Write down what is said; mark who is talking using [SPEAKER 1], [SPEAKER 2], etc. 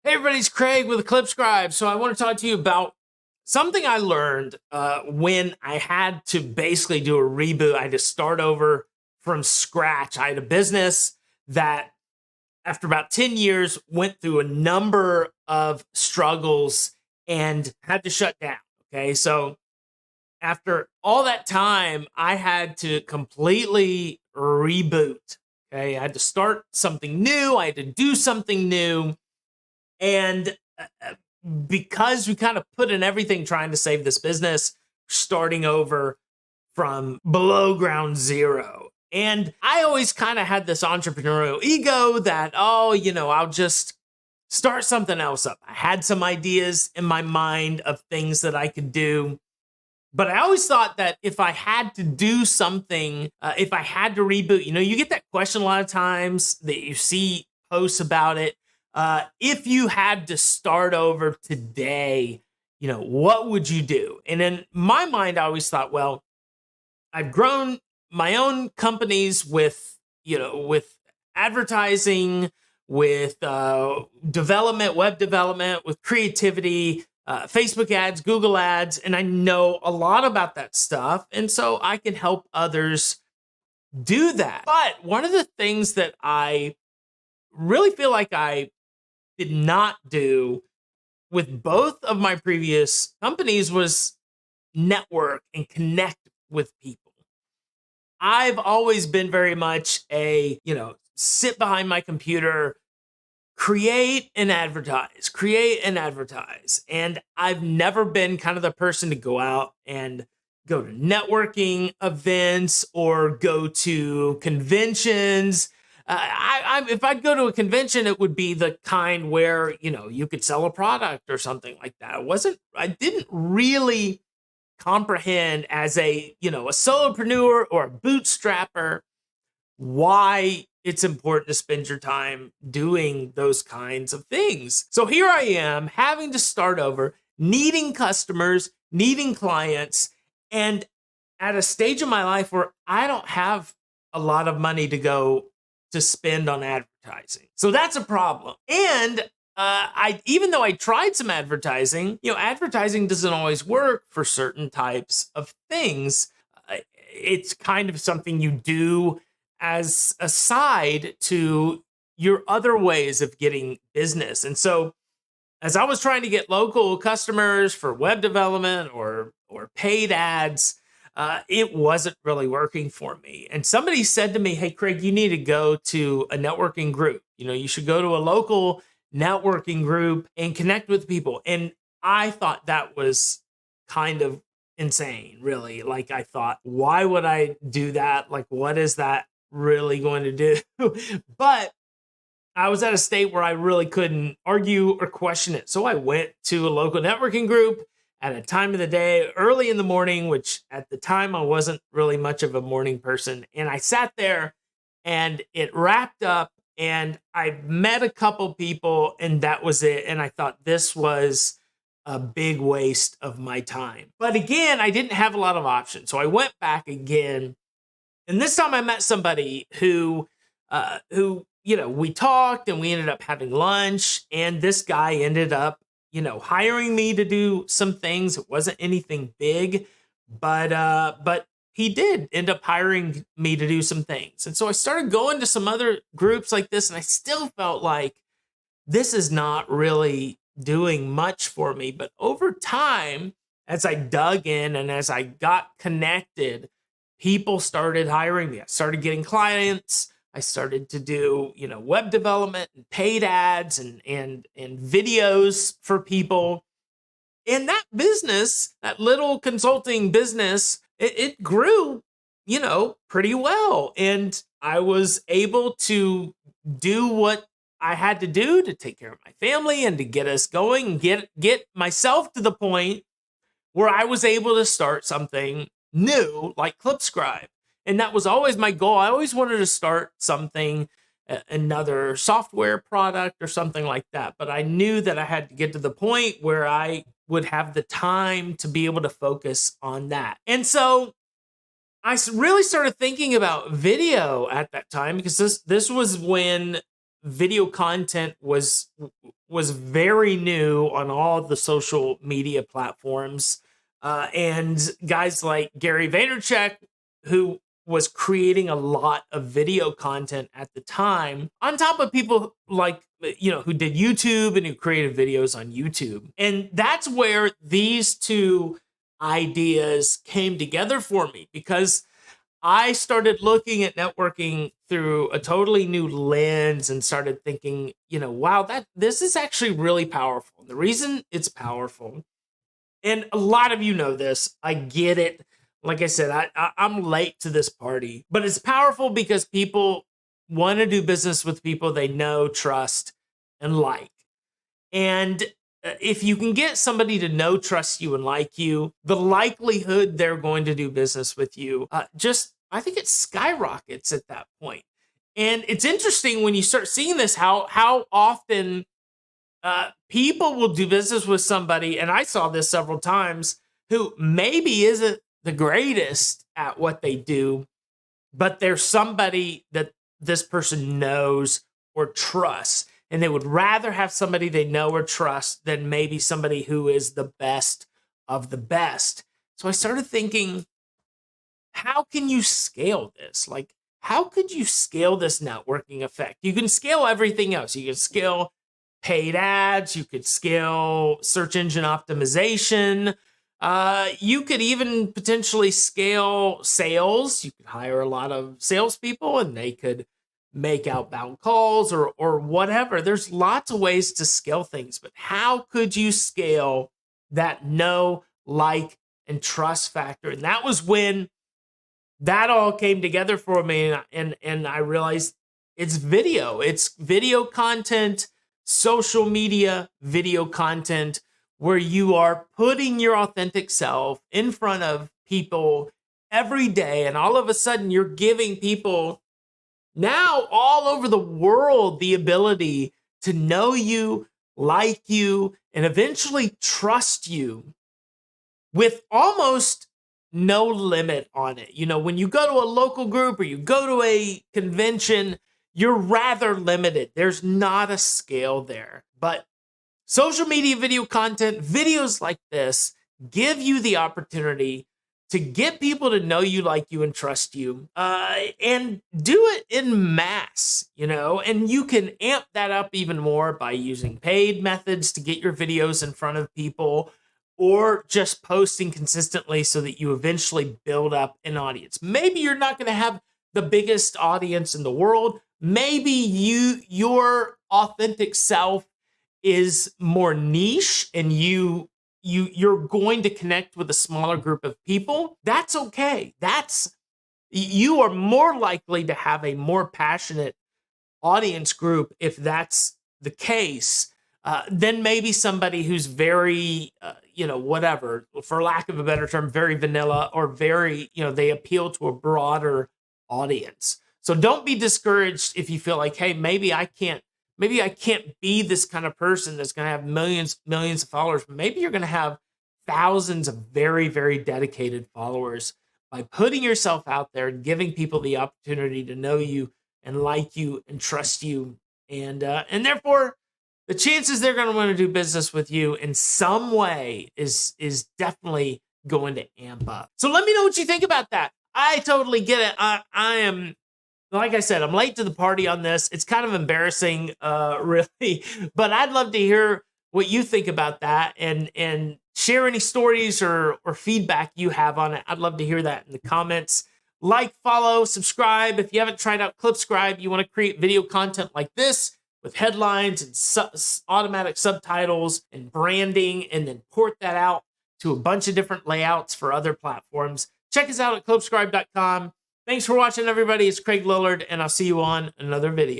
[SPEAKER 1] Hey everybody, it's Craig with ClipScribe. So I want to talk to you about something I learned when I had to basically do a reboot. I had to start over from scratch. I had a business that after about 10 years went through a number of struggles and had to shut down. Okay, so after all that time, I had to completely reboot. Okay, I had to start something new. I had to do something new. And because we kind of put in everything trying to save this business, starting over from below ground zero. And I always kind of had this entrepreneurial ego that, I'll just start something else up. I had some ideas in my mind of things that I could do. But I always thought that if I had to do something, if I had to reboot, you get that question a lot of times that you see posts about it. If you had to start over today, what would you do? And in my mind, I always thought, well, I've grown my own companies with advertising, with development, web development, with creativity, Facebook ads, Google ads, and I know a lot about that stuff. And so I can help others do that. But one of the things that I really feel like I did not do with both of my previous companies was network and connect with people. I've always been very much a, sit behind my computer, create and advertise. And I've never been kind of the person to go out and go to networking events or go to conventions. If I'd go to a convention, it would be the kind where, you could sell a product or something like that. I didn't really comprehend as a solopreneur or a bootstrapper why it's important to spend your time doing those kinds of things. So here I am having to start over, needing customers, needing clients, and at a stage of my life where I don't have a lot of money to go to spend on advertising. So that's a problem. And even though I tried some advertising, advertising doesn't always work for certain types of things. It's kind of something you do as a side to your other ways of getting business. And so as I was trying to get local customers for web development or paid ads, it wasn't really working for me. And somebody said to me, hey, Craig, you need to go to a networking group. You should go to a local networking group and connect with people. And I thought that was kind of insane, really. Like, I thought, why would I do that? Like, what is that really going to do? But I was at a state where I really couldn't argue or question it. So I went to a local networking group at a time of the day, early in the morning, which at the time I wasn't really much of a morning person. And I sat there and it wrapped up and I met a couple people and that was it. And I thought this was a big waste of my time. But again, I didn't have a lot of options. So I went back again. And this time I met somebody who we talked and we ended up having lunch. And this guy ended up hiring me to do some things. It wasn't anything big, but he did end up hiring me to do some things. And so I started going to some other groups like this, and I still felt like this is not really doing much for me. But over time, as I dug in and as I got connected, people started hiring me. I started getting clients. I started to do, web development and paid ads and videos for people. And that business, that little consulting business, it grew, pretty well. And I was able to do what I had to do to take care of my family and to get us going and get myself to the point where I was able to start something new like ClipScribe. And that was always my goal. I always wanted to start something, another software product or something like that. But I knew that I had to get to the point where I would have the time to be able to focus on that. And so I really started thinking about video at that time because this was when video content was very new on all the social media platforms. And guys like Gary Vaynerchuk, who was creating a lot of video content at the time, on top of people like, who did YouTube and who created videos on YouTube. And that's where these two ideas came together for me, because I started looking at networking through a totally new lens and started thinking, wow, this is actually really powerful. The reason it's powerful, and a lot of you know this, I get it. Like I said, I'm late to this party, but it's powerful because people want to do business with people they know, trust, and like. And if you can get somebody to know, trust you, and like you, the likelihood they're going to do business with you, I think it skyrockets at that point. And it's interesting when you start seeing this, how often people will do business with somebody, and I saw this several times, who maybe isn't the greatest at what they do, but there's somebody that this person knows or trusts, and they would rather have somebody they know or trust than maybe somebody who is the best of the best. So I started thinking, how can you scale this? Like, how could you scale this networking effect? You can scale everything else. You can scale paid ads. You could scale search engine optimization. You could even potentially scale sales. You could hire a lot of salespeople and they could make outbound calls or whatever. There's lots of ways to scale things, but how could you scale that know, like, and trust factor? And that was when that all came together for me, and I realized it's video. It's video content, social media video content, where you are putting your authentic self in front of people every day, and all of a sudden you're giving people now all over the world the ability to know you, like you, and eventually trust you with almost no limit on it. When you go to a local group or you go to a convention, you're rather limited. There's not a scale there. But social media video content, videos like this, give you the opportunity to get people to know you, like you, and trust you, and do it in mass, and you can amp that up even more by using paid methods to get your videos in front of people, or just posting consistently so that you eventually build up an audience. Maybe you're not going to have the biggest audience in the world. Maybe your authentic self is more niche and you're going to connect with a smaller group of people. That's okay. You are more likely to have a more passionate audience group if that's the case, than maybe somebody who's very, whatever, for lack of a better term, very vanilla, or very, they appeal to a broader audience. So don't be discouraged if you feel like, hey, maybe I can't be this kind of person that's going to have millions of followers. Maybe you're going to have thousands of very, very dedicated followers by putting yourself out there and giving people the opportunity to know you and like you and trust you. And therefore, the chances they're going to want to do business with you in some way is definitely going to amp up. So let me know what you think about that. I totally get it. I am, like I said, I'm late to the party on this. It's kind of embarrassing, really, but I'd love to hear what you think about that, and share any stories or feedback you have on it. I'd love to hear that in the comments. Like, follow, subscribe. If you haven't tried out ClipScribe, you want to create video content like this with headlines and automatic subtitles and branding, and then port that out to a bunch of different layouts for other platforms. Check us out at clipscribe.com. Thanks for watching, everybody. It's Craig Lillard, and I'll see you on another video.